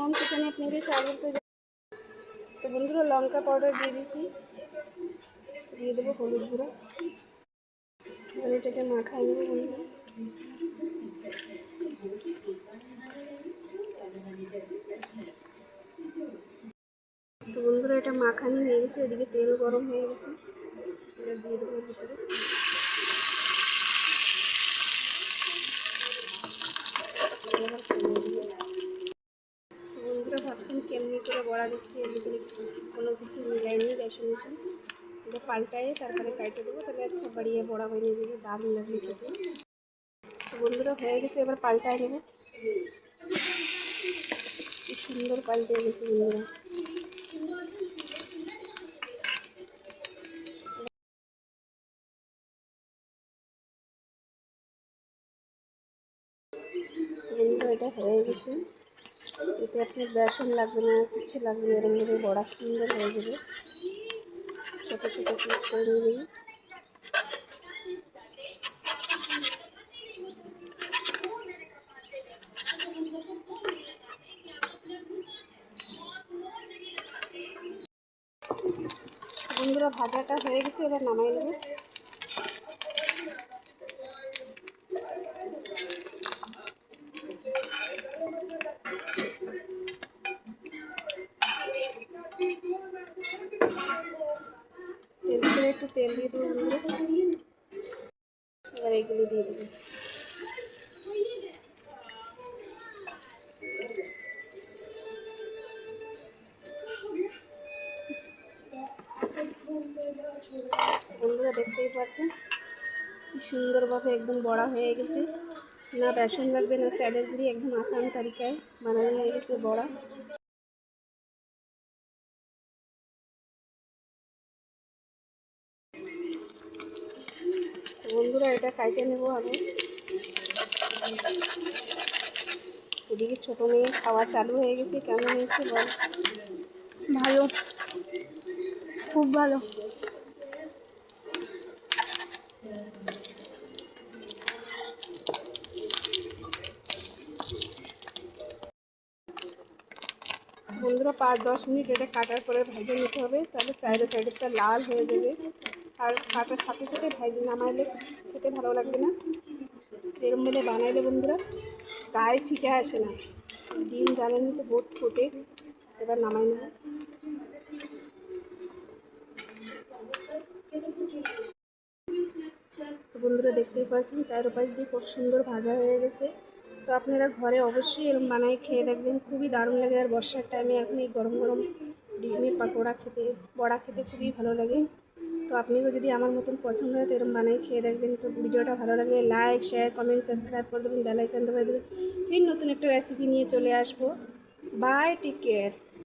Home কিচেনে আপনাদের স্বাগত। তো বন্ধুরা লঙ্কা পাউডার দিয়ে দিয়েছি, দিয়ে দেবো হলুদ গুঁড়ো, এবার এটাকে মাখাই দেবো বন্ধুরা। তো বন্ধুরা এটা মাখানি হয়ে গেছে, এদিকে তেল গরম হয়ে গেছে, এটা দিয়ে দেবো ভিতরে। বন্ধুরা ভাবছেন কেমনি করে বড়া দিচ্ছি, এদিকে কোনো কিছু মিলাইনি বেসন, এটা পাল্টাই তারপরে কাটে দেবো, তাহলে আচ্ছা বাড়িয়ে বড়া বানিয়ে দেবো, দারুণ লাগবে খেতে। তো বন্ধুরা হয়ে গেছে, এবার পাল্টায় দেবো। কি সুন্দর পাল্টে গেছে বন্ধুরা। বন্ধুরা এটা হয়ে গেছে, এতে আপনার বেসন লাগবে না, কিছু লাগবে না, এরকমভাবে বড়া সুন্দর হয়ে যাবে। ছোটো ছোটো পিস করে নিয়ে নেব। বন্ধুরা ভাজাটা হয়ে গেছে, এবার নামাই নেব। তেল করে একটু তেল দিয়ে দেবো বন্ধুরা, এবার এইগুলো দিয়ে দেবো। বন্ধুরা দেখতেই পাচ্ছেন কি সুন্দরভাবে একদম বড়া হয়ে গেছে, না বেসন লাগবে না চালের গুঁড়ি, একদম আসান তারিকায় বানানো হয়ে গেছে বড়া। বন্ধুরা এটা কাটে নেবো আমি। এদিকে ছোটো মেয়ে খাওয়া চালু হয়ে গেছে, কেমন হয়েছে বল? ভালো, খুব ভালো। বন্ধুরা 5-10 মিনিট এটা কাটার পরে ভেজে নিতে হবে, তাহলে সাইডেরটা লাল হয়ে যাবে। আর কাটার সাথে সাথে ভেজে নামাইলে খেতে ভালো লাগবে না। এরম মেলে বানাইলে বন্ধুরা গায়ে ছিটে আসে না। ডিম জানেন তো বোট ফোটে। এবার নামাই নেব। তো বন্ধুরা দেখতেই পাচ্ছেন চারপাশ দিয়ে খুব সুন্দর ভাজা হয়ে গেছে। তো আপনারা ঘরে অবশ্যই এরকম বানাই খেয়ে দেখবেন, খুবই দারুণ লাগে। আর বর্ষার টাইমে এখন এই গরম গরম ডিমের পাকোড়া খেতে, বড়া খেতে খুবই ভালো লাগে। তো আপনিও যদি আমার মতন পছন্দ হয় তো এরকম বানাই খেয়ে দেখবেন। তো ভিডিওটা ভালো লাগলে লাইক, শেয়ার, কমেন্ট, সাবস্ক্রাইব করে দেবেন, বেল আইকন দবাই দেবেন। ফির নতুন একটা রেসিপি নিয়ে চলে আসবো। Bye, take care.